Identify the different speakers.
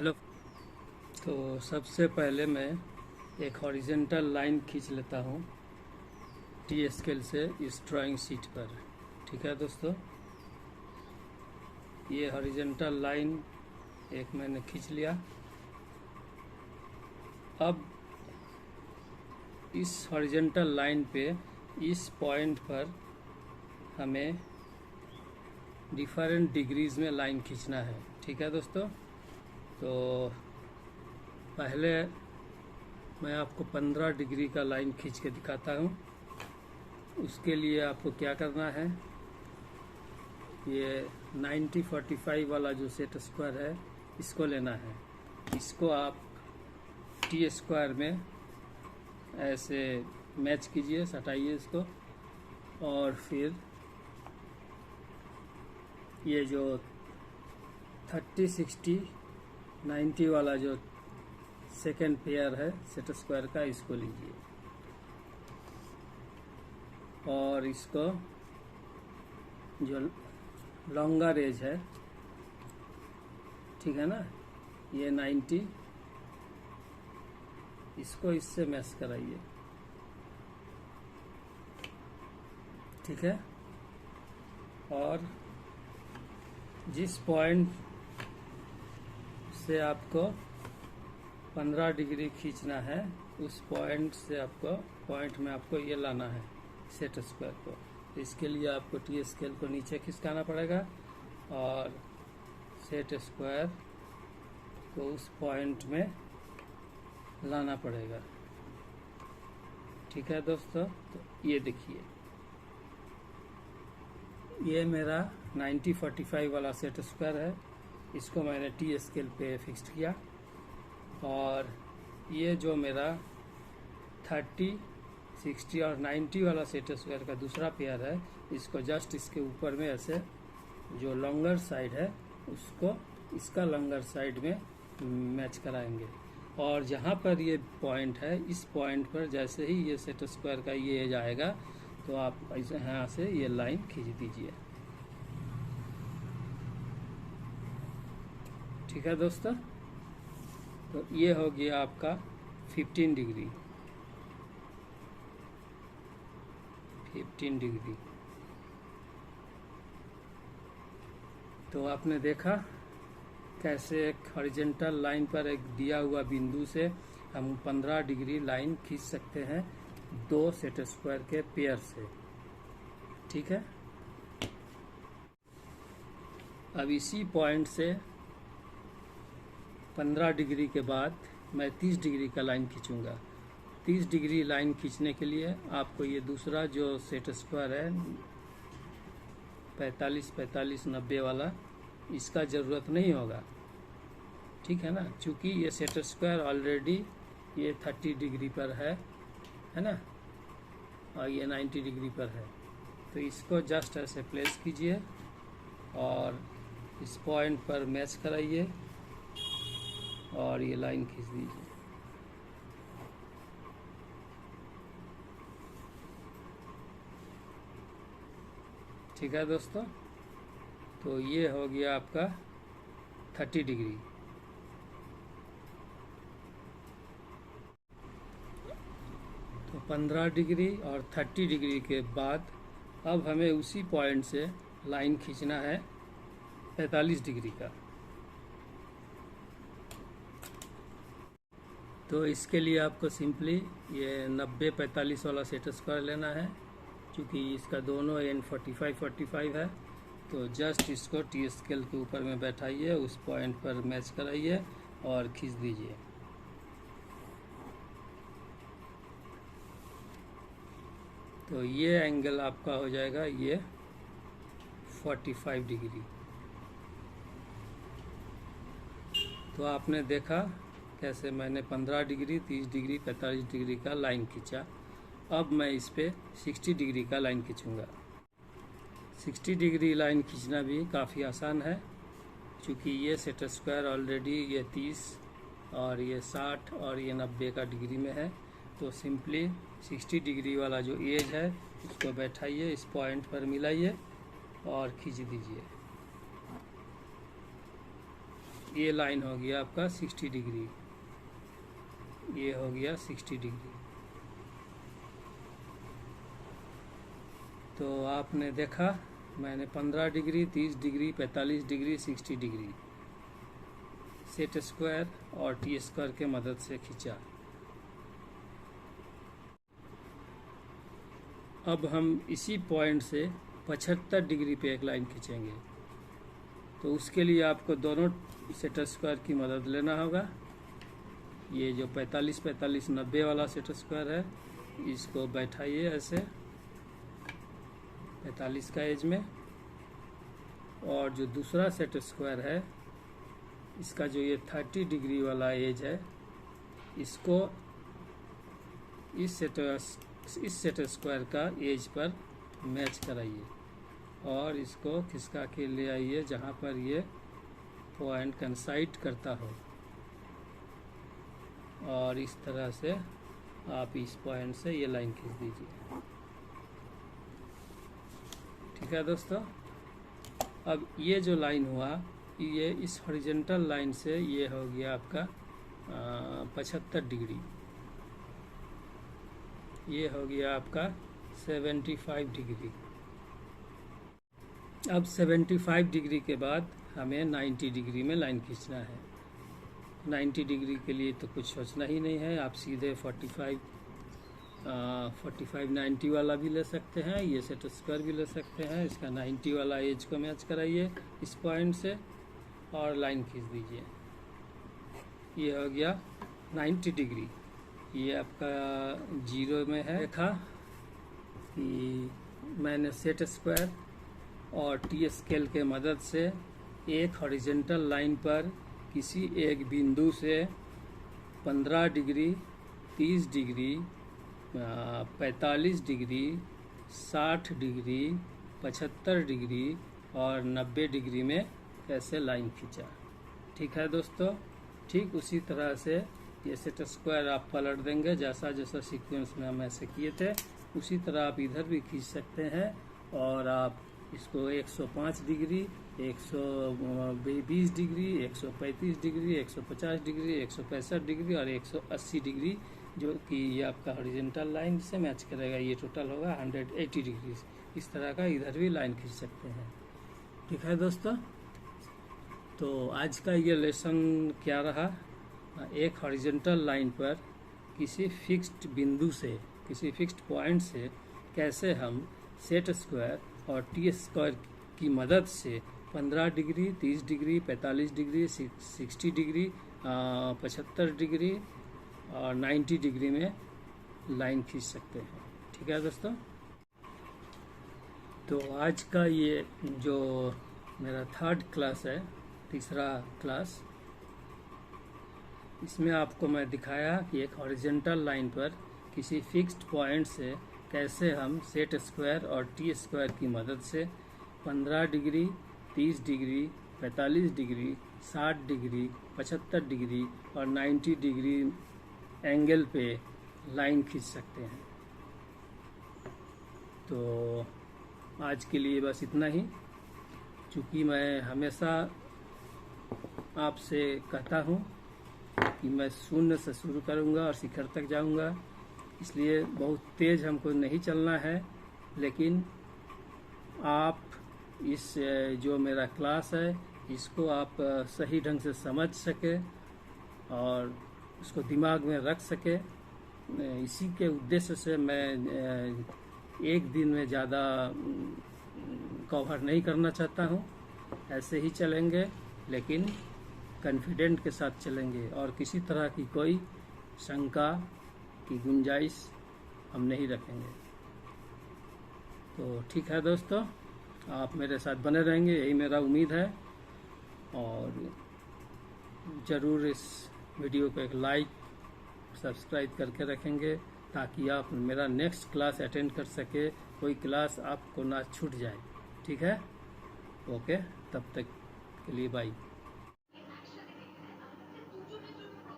Speaker 1: Hello. तो सबसे पहले मैं एक हॉरिजेंटल लाइन खींच लेता हूँ टी स्केल से इस ड्राइंग शीट पर। ठीक है दोस्तों, ये हॉरिजेंटल लाइन एक मैंने खींच लिया। अब इस हॉरिजेंटल लाइन पे इस पॉइंट पर हमें डिफरेंट डिग्रीज में लाइन खींचना है। ठीक है दोस्तों, तो पहले मैं आपको 15 डिग्री का लाइन खींच के दिखाता हूँ। उसके लिए आपको क्या करना है, ये 90-45 वाला जो सेट स्क्वायर है इसको लेना है। इसको आप टी स्क्वायर में ऐसे मैच कीजिए, सटाइए इसको, और फिर ये जो 30-60-90 वाला जो सेकेंड पेयर है सेट स्क्वायर का, इसको लीजिए और इसको जो लॉन्गर एज है, ठीक है ना, ये 90, इसको इससे मैच कराइए। ठीक है, और जिस पॉइंट से आपको 15 डिग्री खींचना है उस पॉइंट में आपको ये लाना है सेट स्क्वायर को। इसके लिए आपको टी स्केल को नीचे खिसकाना पड़ेगा और सेट स्क्वायर को उस पॉइंट में लाना पड़ेगा। ठीक है दोस्तों, तो ये देखिए, ये मेरा 90-45 वाला सेट स्क्वायर है। इसको मैंने टी स्केल पे फिक्स किया, और ये जो मेरा 30-60 और 90 वाला सेट स्क्वायर का दूसरा पेयर है, इसको जस्ट इसके ऊपर में ऐसे जो लॉन्गर साइड है उसको इसका लॉन्गर साइड में मैच कराएंगे। और जहाँ पर ये पॉइंट है, इस पॉइंट पर जैसे ही ये सेट स्क्वायर का ये एज आएगा तो आप यहाँ से ये लाइन खींच दीजिए। ठीक है दोस्तों, तो ये हो गया आपका 15 डिग्री। तो आपने देखा कैसे एक हॉरिजेंटल लाइन पर एक दिया हुआ बिंदु से हम 15 डिग्री लाइन खींच सकते हैं दो सेट स्क्वायर के पेयर से। ठीक है, अब इसी पॉइंट से 15 डिग्री के बाद मैं 30 डिग्री का लाइन खींचूंगा। 30 डिग्री लाइन खींचने के लिए आपको ये दूसरा जो सेट स्क्वायर है 45-45-90 वाला, इसका ज़रूरत नहीं होगा। ठीक है ना, क्योंकि ये सेट स्क्वायर ऑलरेडी ये 30 डिग्री पर है ना, और ये 90 डिग्री पर है। तो इसको जस्ट ऐसे प्लेस कीजिए और इस पॉइंट पर मैच कराइए और ये लाइन खींच दीजिए। ठीक है दोस्तों, तो ये हो गया आपका 30 डिग्री। तो 15 डिग्री और 30 डिग्री के बाद अब हमें उसी पॉइंट से लाइन खींचना है 45 डिग्री का। तो इसके लिए आपको सिंपली ये 90-45 वाला सेट स्क्वायर लेना है, क्योंकि इसका दोनों एंड 45-45 है। तो जस्ट इसको टी स्केल के ऊपर में बैठाइए, उस पॉइंट पर मैच कराइए और खींच दीजिए। तो ये एंगल आपका हो जाएगा ये 45 डिग्री। तो आपने देखा कैसे मैंने 15 डिग्री, 30 डिग्री, 45 डिग्री का लाइन खींचा। अब मैं इस पे 60 डिग्री का लाइन खींचूंगा। 60 डिग्री लाइन खींचना भी काफ़ी आसान है, क्योंकि ये सेट स्क्वायर ऑलरेडी ये 30 और ये 60 और ये 90 का डिग्री में है। तो सिंपली 60 डिग्री वाला जो एज है उसको बैठाइए, इस पॉइंट पर मिलाइए और खींच दीजिए। ये लाइन हो गया आपका 60 डिग्री, ये हो गया 60 डिग्री। तो आपने देखा मैंने 15 degree, 30 degree, 45 degree, 60 degree set square और टी स्क्वायर के मदद से खींचा। अब हम इसी पॉइंट से 75 डिग्री पे एक लाइन खींचेंगे। तो उसके लिए आपको दोनों सेट स्क्वायर की मदद लेना होगा। ये जो 45 45 90 वाला सेट स्क्वायर है, इसको बैठाइए ऐसे 45 का एज में, और जो दूसरा सेट स्क्वायर है इसका जो ये 30 डिग्री वाला एज है, इसको इस सेट स्क्वायर का एज पर मैच कराइए और इसको खिसका के ले आइए जहाँ पर ये पॉइंट कंसाइड करता हो, और इस तरह से आप इस पॉइंट से ये लाइन खींच दीजिए। ठीक है दोस्तों, अब ये जो लाइन हुआ, ये इस हॉरिजॉन्टल लाइन से ये हो गया आपका 75 डिग्री, ये हो गया आपका 75 डिग्री। अब 75 डिग्री के बाद हमें 90 डिग्री में लाइन खींचना है। 90 डिग्री के लिए तो कुछ सोचना ही नहीं है, आप सीधे 45 90 वाला भी ले सकते हैं, ये सेट स्क्वायर भी ले सकते हैं। इसका 90 वाला एज को मैच कराइए इस पॉइंट से और लाइन खींच दीजिए। ये हो गया 90 डिग्री। ये आपका 0 में है। देखा कि मैंने सेट स्क्वायर और टी स्केल के मदद से एक हॉरिजॉन्टल लाइन पर किसी एक बिंदु से 15 degree, 30 degree, 45 degree, 60 degree, 75 degree और 90 डिग्री में कैसे लाइन खींचा। ठीक है दोस्तों, ठीक उसी तरह से ये सेट स्क्वायर आप पलट देंगे, जैसा जैसा सीक्वेंस में हम ऐसे किए थे उसी तरह आप इधर भी खींच सकते हैं। और आप इसको 105 degree, 120 degree, 135 degree, 150 degree, 165 degree और 180 डिग्री, जो कि ये आपका हॉरिजॉन्टल लाइन से मैच करेगा, ये टोटल होगा 180 डिग्री। इस तरह का इधर भी लाइन खींच सकते हैं। ठीक है दोस्तों, तो आज का ये लेसन क्या रहा, एक हॉरिजॉन्टल लाइन पर किसी फिक्स्ड बिंदु से, किसी फिक्स्ड पॉइंट से कैसे हम सेट स्क्वायर और टी स्क्वायर की मदद से 15 degree, 30 degree, 45 degree, 60 degree, 75 degree और 90 डिग्री में लाइन खींच सकते हैं। ठीक है दोस्तों, तो आज का ये जो मेरा 3rd क्लास है, तीसरा क्लास, इसमें आपको मैं दिखाया कि एक हॉरिजॉन्टल लाइन पर किसी फिक्स्ड पॉइंट से कैसे हम सेट स्क्वायर और टी स्क्वायर की मदद से 15 degree, 30 degree, 45 degree, 60 degree, 75 degree और 90 डिग्री एंगल पे लाइन खींच सकते हैं। तो आज के लिए बस इतना ही। चूँकि मैं हमेशा आपसे कहता हूँ कि मैं शून्य से शुरू करूँगा और शिखर तक जाऊँगा, इसलिए बहुत तेज़ हमको नहीं चलना है, लेकिन आप इस जो मेरा क्लास है इसको आप सही ढंग से समझ सके और उसको दिमाग में रख सके। इसी के उद्देश्य से मैं एक दिन में ज़्यादा कवर नहीं करना चाहता हूँ। ऐसे ही चलेंगे, लेकिन कॉन्फिडेंट के साथ चलेंगे और किसी तरह की कोई शंका की गुंजाइश हम नहीं रखेंगे। तो ठीक है दोस्तों, आप मेरे साथ बने रहेंगे, यही मेरा उम्मीद है। और ज़रूर इस वीडियो को एक लाइक, सब्सक्राइब करके रखेंगे ताकि आप मेरा नेक्स्ट क्लास अटेंड कर सके, कोई क्लास आपको ना छूट जाए। ठीक है, ओके, तब तक के लिए बाय।